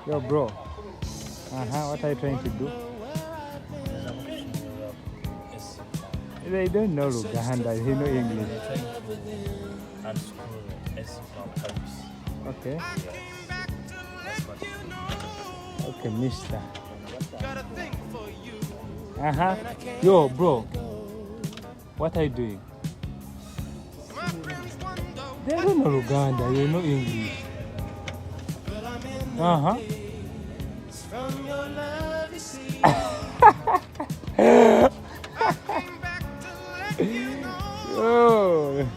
Yo, bro. What are you trying to do? They don't know Luganda, they know English. They're trying to unscrew SC from Paris. Okay. Yes. That's what it Okay, mister. Yo, bro. What are you doing? They don't know Luganda, they know English. Oh.